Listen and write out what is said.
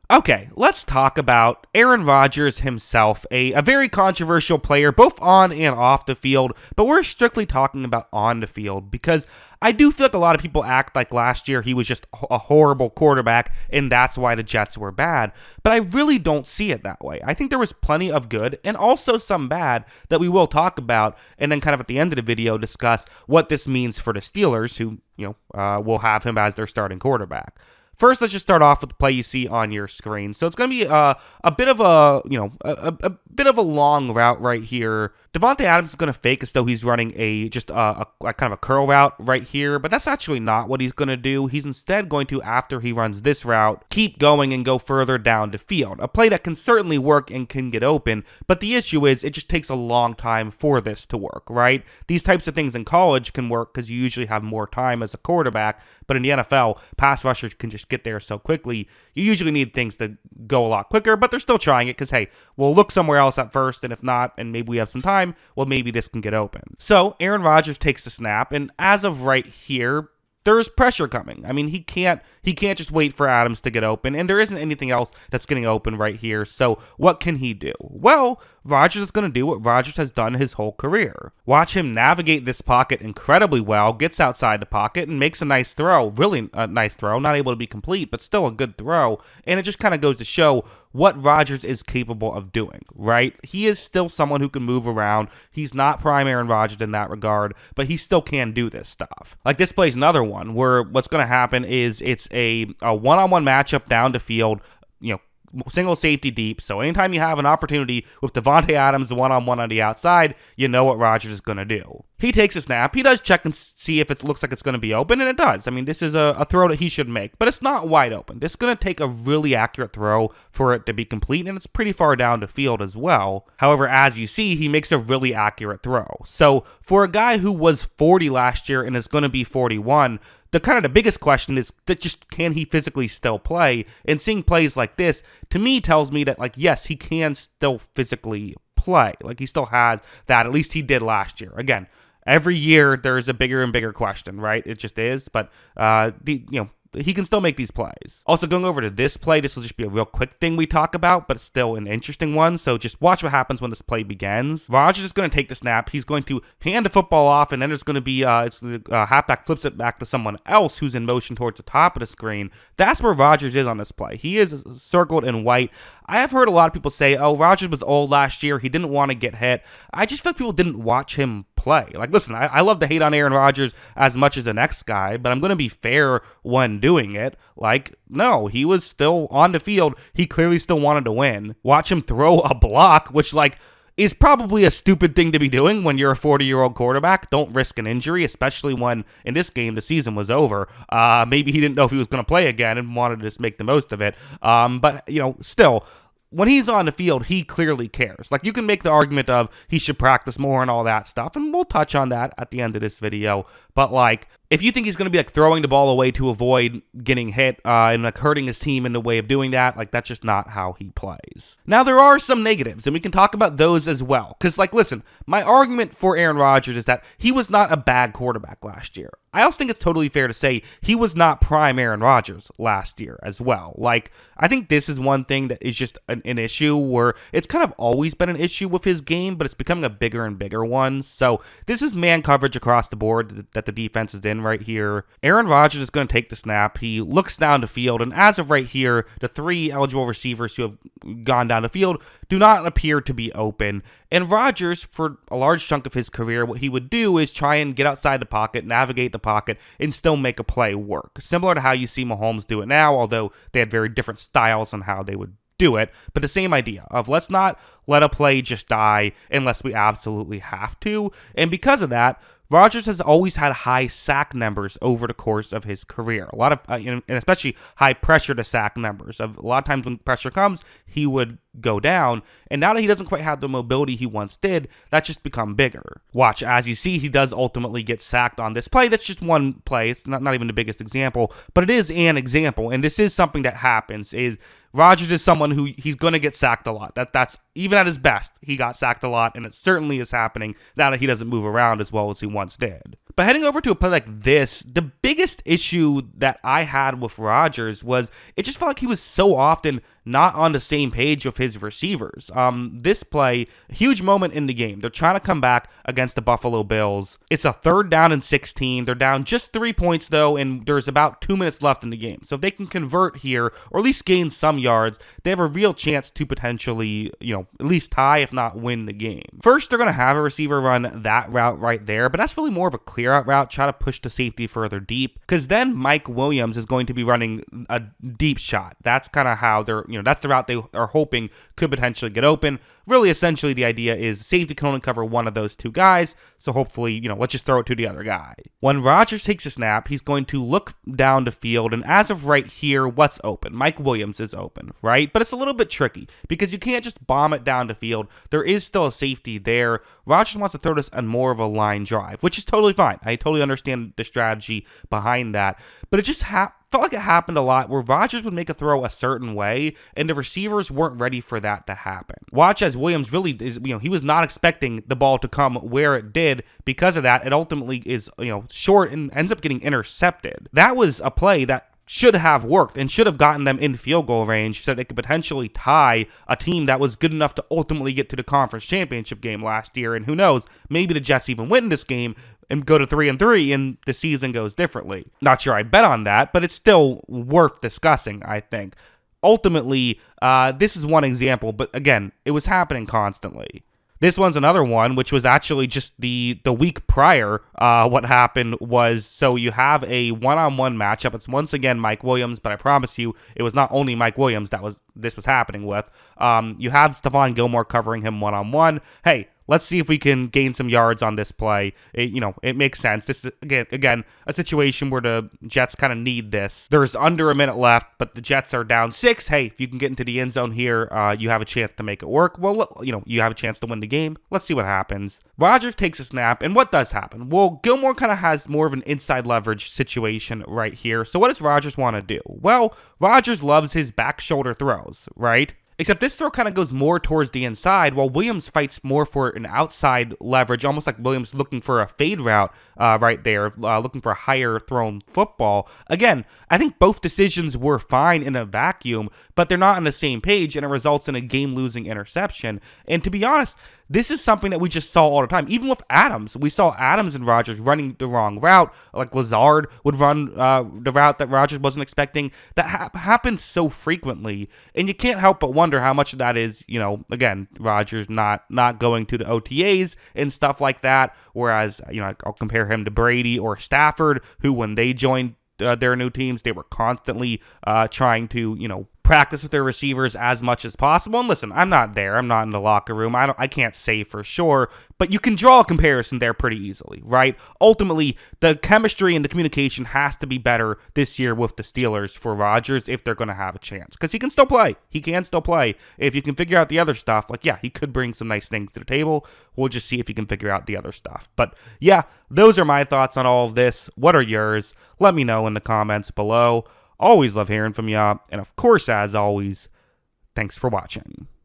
Okay, let's talk about Aaron Rodgers himself, a very controversial player, both on and off the field, but we're strictly talking about on the field because I do feel like a lot of people act like last year he was just a horrible quarterback and that's why the Jets were bad, but I really don't see it that way. I think there was plenty of good and also some bad that we will talk about and then kind of at the end of the video discuss what this means for the Steelers who, will have him as their starting quarterback. First, let's just start off with the play you see on your screen. So it's going to be a bit of a bit of a long route right here. Davante Adams is going to fake as though he's running a kind of a curl route right here, but that's actually not what he's going to do. He's instead going to, after he runs this route, keep going and go further down the field. A play that can certainly work and can get open, but the issue is it just takes a long time for this to work, right? These types of things in college can work because you usually have more time as a quarterback, but in the NFL, pass rushers can just get there so quickly. You usually need things to go a lot quicker, but they're still trying it because, hey, we'll look somewhere else at first, and if not, and maybe we have some time, well, maybe this can get open. So Aaron Rodgers takes the snap, and as of right here, there's pressure coming. I mean, he can't just wait for Adams to get open, and there isn't anything else that's getting open right here. So what can he do? Well, Rodgers is going to do what Rodgers has done his whole career. Watch him navigate this pocket incredibly well, gets outside the pocket, and makes a nice throw. Really a nice throw. Not able to be complete, but still a good throw. And it just kind of goes to show what Rodgers is capable of doing, right? He is still someone who can move around. He's not prime Aaron Rodgers in that regard, but he still can do this stuff. Like this play's another one where what's going to happen is it's a one-on-one matchup down the field, single safety deep. So anytime you have an opportunity with Davante Adams one-on-one on the outside, you know what Rodgers is going to do. He takes a snap. He does check and see if it looks like it's going to be open, and it does. I mean, this is a throw that he should make, but it's not wide open. This is going to take a really accurate throw for it to be complete, and it's pretty far down the field as well. However, as you see, he makes a really accurate throw. So for a guy who was 40 last year and is going to be 41, the biggest question is that just can he physically still play? And seeing plays like this, to me, tells me that, yes, he can still physically play. He still has that. At least he did last year. Again, every year there's a bigger and bigger question, right? It just is. But he can still make these plays. Also, going over to this play, this will just be a real quick thing we talk about, but it's still an interesting one. So just watch what happens when this play begins. Rodgers is going to take the snap. He's going to hand the football off, and then there's going to be halfback flips it back to someone else who's in motion towards the top of the screen. That's where Rodgers is on this play. He is circled in white. I have heard a lot of people say, oh, Rodgers was old last year. He didn't want to get hit. I just feel like people didn't watch him play. Listen, I love to hate on Aaron Rodgers as much as the next guy, but I'm going to be fair when doing it. No, he was still on the field. He clearly still wanted to win. Watch him throw a block, which, is probably a stupid thing to be doing when you're a 40-year-old quarterback. Don't risk an injury, especially when, in this game, the season was over. Maybe he didn't know if he was going to play again and wanted to just make the most of it. But still, when he's on the field, he clearly cares. You can make the argument of he should practice more and all that stuff, and we'll touch on that at the end of this video. But, if you think he's going to be throwing the ball away to avoid getting hit and hurting his team in the way of doing that, that's just not how he plays. Now, there are some negatives, and we can talk about those as well. Because, listen, my argument for Aaron Rodgers is that he was not a bad quarterback last year. I also think it's totally fair to say he was not prime Aaron Rodgers last year as well. I think this is one thing that is just an issue where it's kind of always been an issue with his game, but it's becoming a bigger and bigger one. So this is man coverage across the board that the defense is in right here. Aaron Rodgers is going to take the snap. He looks down the field, and as of right here, the three eligible receivers who have gone down the field do not appear to be open. And Rodgers, for a large chunk of his career, what he would do is try and get outside the pocket, navigate the pocket, and still make a play work. Similar to how you see Mahomes do it now, although they had very different styles on how they would do it, but the same idea of let's not let a play just die unless we absolutely have to. And because of that, Rodgers has always had high sack numbers over the course of his career. A lot of, and especially high pressure to sack numbers. A lot of times when pressure comes, he would go down. And now that he doesn't quite have the mobility he once did, that's just become bigger. Watch, as you see, he does ultimately get sacked on this play. That's just one play. It's not even the biggest example, but it is an example. And this is something that happens. Is Rodgers is someone who he's going to get sacked a lot. That's even at his best, he got sacked a lot, and it certainly is happening now that he doesn't move around as well as he once did. But heading over to a play like this, the biggest issue that I had with Rodgers was it just felt like he was so often not on the same page with his receivers. This play, huge moment in the game. They're trying to come back against the Buffalo Bills. It's a 3rd down and 16. They're down just 3 points though, and there's about 2 minutes left in the game. So if they can convert here, or at least gain some yards, they have a real chance to potentially, at least tie, if not win the game. First, they're going to have a receiver run that route right there, but that's really more of a clear out route, try to push the safety further deep, because then Mike Williams is going to be running a deep shot. That's kind of how that's the route they are hoping could potentially get open. Really, essentially, the idea is safety can only cover one of those 2 guys, so hopefully, let's just throw it to the other guy. When Rodgers takes a snap, he's going to look down the field, and as of right here, what's open? Mike Williams is open, right? But it's a little bit tricky, because you can't just bomb it down the field. There is still a safety there. Rodgers wants to throw this on more of a line drive, which is totally fine. I totally understand the strategy behind that, but it just felt like it happened a lot where Rodgers would make a throw a certain way, and the receivers weren't ready for that to happen. Watch as Williams really is, he was not expecting the ball to come where it did. Because of that, it ultimately is, short and ends up getting intercepted. That was a play that should have worked and should have gotten them in field goal range so that they could potentially tie a team that was good enough to ultimately get to the conference championship game last year. And who knows, maybe the Jets even win this game and go to 3-3 and the season goes differently. Not sure I'd bet on that, but it's still worth discussing, I think. Ultimately, this is one example, but again, it was happening constantly. This one's another one, which was actually just the week prior. What happened was, so you have a one-on-one matchup. It's once again Mike Williams, but I promise you, it was not only Mike Williams this was happening with. You have Stephon Gilmore covering him one-on-one. Hey, let's see if we can gain some yards on this play. It makes sense. This is, again, a situation where the Jets kind of need this. There's under a minute left, but the Jets are down 6. Hey, if you can get into the end zone here, you have a chance to make it work. Well, you have a chance to win the game. Let's see what happens. Rodgers takes a snap, and what does happen? Well, Gilmore kind of has more of an inside leverage situation right here. So what does Rodgers want to do? Well, Rodgers loves his back shoulder throws, right? Except this throw kind of goes more towards the inside, while Williams fights more for an outside leverage, almost like Williams looking for a fade route right there, looking for a higher thrown football. Again, I think both decisions were fine in a vacuum, but they're not on the same page, and it results in a game-losing interception. And to be honest, this is something that we just saw all the time. Even with Adams, we saw Adams and Rodgers running the wrong route. Like Lazard would run the route that Rodgers wasn't expecting. That happens so frequently, and you can't help but wonder how much of that is, again, Rodgers not going to the OTAs and stuff like that. Whereas, I'll compare him to Brady or Stafford, who when they joined their new teams, they were constantly trying to, practice with their receivers as much as possible. And listen, I'm not there. I'm not in the locker room. I can't say for sure, but you can draw a comparison there pretty easily, right? Ultimately, the chemistry and the communication has to be better this year with the Steelers for Rodgers if they're going to have a chance, because he can still play. He can still play. If you can figure out the other stuff, he could bring some nice things to the table. We'll just see if he can figure out the other stuff. But yeah, those are my thoughts on all of this. What are yours? Let me know in the comments below. Always love hearing from y'all. And of course, as always, thanks for watching.